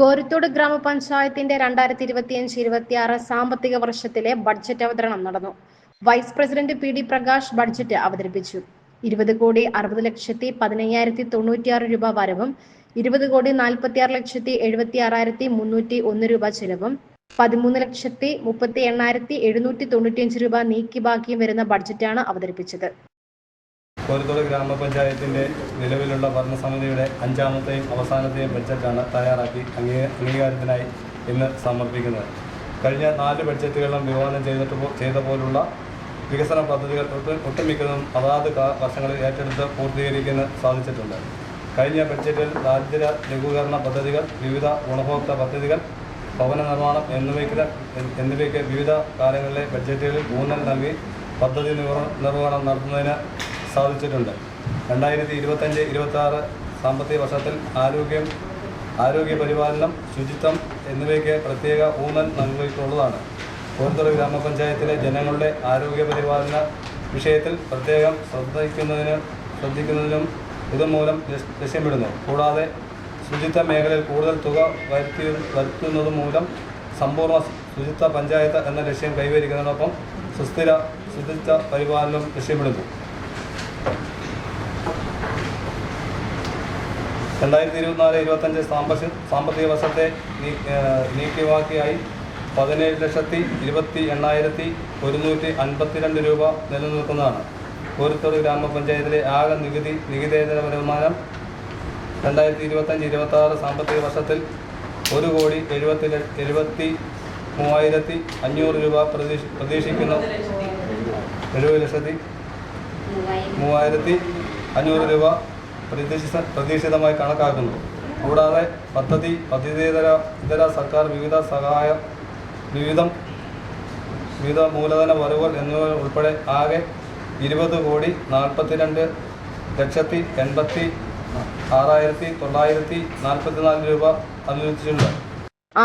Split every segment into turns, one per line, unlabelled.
കോരിത്തോട് ഗ്രാമപഞ്ചായത്തിന്റെ 2025-26 സാമ്പത്തിക വർഷത്തിലെ ബഡ്ജറ്റ് അവതരണം നടന്നു. Vice president P D. Prakash budget അവതരിപ്പിച്ചു. 20,60,15,096 രൂപ വരവും 20,46,76,301 രൂപ ചെലവും 13,38,795 രൂപ നീക്കി ബാക്കിയും വരുന്ന ബഡ്ജറ്റാണ് അവതരിപ്പിച്ചത്.
കോരിത്തോട് ഗ്രാമപഞ്ചായത്തിന്റെ നിലവിലുള്ള ഭരണസമിതിയുടെ 5ാമത്തെയും അവസാനത്തെയും ബഡ്ജറ്റാണ് തയ്യാറാക്കി അംഗീകാരത്തിനായി ഇന്ന് സമർപ്പിക്കുന്നത്. കഴിഞ്ഞ 4 ബഡ്ജറ്റുകളിലും വിഭാവനം ചെയ്ത പോലുള്ള വികസന പദ്ധതികൾ ഒട്ടുമിക്കതും അതാത് വർഷങ്ങളിൽ ഏറ്റെടുത്ത് പൂർത്തീകരിക്കാൻ സാധിച്ചിട്ടുണ്ട്. കഴിഞ്ഞ ബഡ്ജറ്റിൽ ദാരിദ്ര്യ ലഘൂകരണ പദ്ധതികൾ, വിവിധ ഗുണഭോക്തൃ പദ്ധതികൾ, ഭവന നിർമ്മാണം എന്നിവയ്ക്ക് വിവിധ കാലങ്ങളിലെ ബഡ്ജറ്റുകളിൽ ഊന്നൽ നൽകി പദ്ധതി നിർവഹണം നടത്തുന്നതിന് സാധിച്ചിട്ടുണ്ട്. 2025-26 സാമ്പത്തിക വർഷത്തിൽ ആരോഗ്യ പരിപാലനം, ശുചിത്വം എന്നിവയ്ക്ക് പ്രത്യേക ഊന്നൽ നൽകിയിട്ടുള്ളതാണ്. കോരിത്തോട് ഗ്രാമപഞ്ചായത്തിലെ ജനങ്ങളുടെ ആരോഗ്യ പരിപാലന വിഷയത്തിൽ പ്രത്യേകം ശ്രദ്ധിക്കുന്നതിനും ഇതുമൂലം ലക്ഷ്യമിടുന്നു. കൂടാതെ ശുചിത്വ മേഖലയിൽ കൂടുതൽ തുക വരുത്തുന്നത് മൂലം സമ്പൂർണ്ണ ശുചിത്വ പഞ്ചായത്ത് എന്ന ലക്ഷ്യം കൈവരിക്കുന്നതിനൊപ്പം സുസ്ഥിര ശുചിത്വ പരിപാലനം ലക്ഷ്യമിടുന്നു. 2024-25 സാമ്പത്തിക വർഷത്തെ നീക്കിവാക്കിയായി 17,28,152 രൂപ നിലനിൽക്കുന്നതാണ്. കോരിത്തോട് ഗ്രാമപഞ്ചായത്തിലെ ആകെ നികുതിയേതര വരുമാനം 2025-26 സാമ്പത്തിക വർഷത്തിൽ 1,70,73,500 രൂപ പ്രതീക്ഷിക്കുന്നു. 70,03,500 രൂപ പ്രതീക്ഷിതമായി കണക്കാക്കുന്നു. കൂടാതെ പദ്ധതിയേതര സർക്കാർ വിവിധ മൂലധന വരവുകൾ എന്നിവ ഉൾപ്പെടെ ആകെ 20,40,82,86,944 രൂപ അനുവദിച്ചിട്ടുണ്ട്.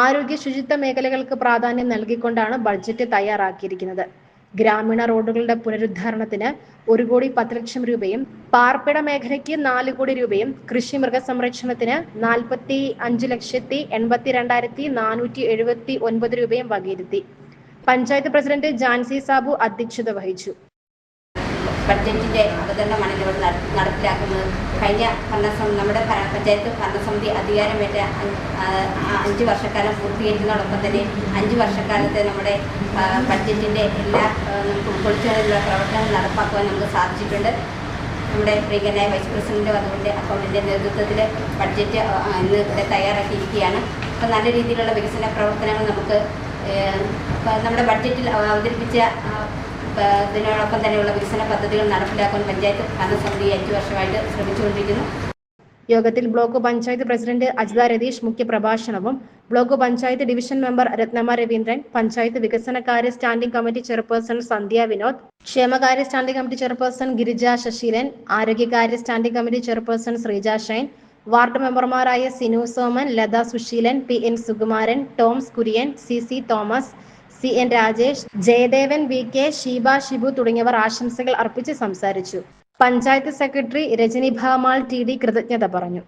ആരോഗ്യ ശുചിത്വ മേഖലകൾക്ക് പ്രാധാന്യം നൽകിക്കൊണ്ടാണ് ബഡ്ജറ്റ് തയ്യാറാക്കിയിരിക്കുന്നത്. ഗ്രാമീണ റോഡുകളുടെ പുനരുദ്ധാരണത്തിന് 1,10,00,000 രൂപയും, പാർപ്പിട മേഖലയ്ക്ക് 4 കോടി രൂപയും, കൃഷി മൃഗസംരക്ഷണത്തിന് 45,82,479 രൂപയും വകയിരുത്തി. പഞ്ചായത്ത് പ്രസിഡന്റ് ജാൻസി സാബു അധ്യക്ഷത വഹിച്ചു.
ബഡ്ജറ്റിന്റെ അവതരണമാണ് ഇവിടെ നടപ്പിലാക്കുന്നത്. കഴിഞ്ഞ നമ്മുടെ പഞ്ചായത്ത് ഭരണസമിതി അധികാരമേറ്റ 5 വർഷക്കാലം പൂർത്തീകരിക്കുന്നതോടൊപ്പം തന്നെ 5 വർഷക്കാലത്തെ നമ്മുടെ ബഡ്ജറ്റിന്റെ എല്ലാ നമുക്ക് ഉൾക്കൊള്ളിച്ചുള്ള പ്രവർത്തനങ്ങൾ നടപ്പാക്കുവാൻ നമുക്ക് സാധിച്ചിട്ടുണ്ട്. നമ്മുടെ പ്രിയങ്കരനായ വൈസ് പ്രസിഡന്റും അതുകൊണ്ട് അക്കൗണ്ടിന്റെ നേതൃത്വത്തിൽ ബഡ്ജറ്റ് ഇന്ന് ഇവിടെ തയ്യാറാക്കിയിരിക്കുകയാണ്. അപ്പോൾ നല്ല രീതിയിലുള്ള വികസന പ്രവർത്തനങ്ങൾ നമുക്ക് നമ്മുടെ ബഡ്ജറ്റിൽ അവതരിപ്പിച്ച ഇതിനോടൊപ്പം തന്നെയുള്ള വികസന പദ്ധതികൾ നടപ്പിലാക്കാൻ പഞ്ചായത്ത് ഭരണസമിതി 5 വർഷമായിട്ട് ശ്രമിച്ചുകൊണ്ടിരിക്കുന്നു.
യോഗത്തിൽ ബ്ലോക്ക് പഞ്ചായത്ത് പ്രസിഡന്റ് അജിത രതീഷ് മുഖ്യപ്രഭാഷണവും, block panchayat division member Rathnamma Raveendran, panchayat വികസനകാര്യ standing committee chairperson Sandhya Vinod, ക്ഷേമകാര്യ standing committee chairperson Girija Sasheelan, ആരോഗ്യകാര്യ standing committee chairperson Sreeja Shine, ward മെമ്പർമാരായ Sinu Soman, Latha Susheelan, P N. Sukumaran, Toms Kurian, C C. Thomas, C N. Rajesh, Jayadevan, V K. Sheeba Shibu തുടങ്ങിയവർ ആശംസകൾ അർപ്പിച്ച് സംസാരിച്ചു. പഞ്ചായത്ത് സെക്രട്ടറി രജനി ഭാമാൾ ടി.ഡി കൃതജ്ഞത പറഞ്ഞു.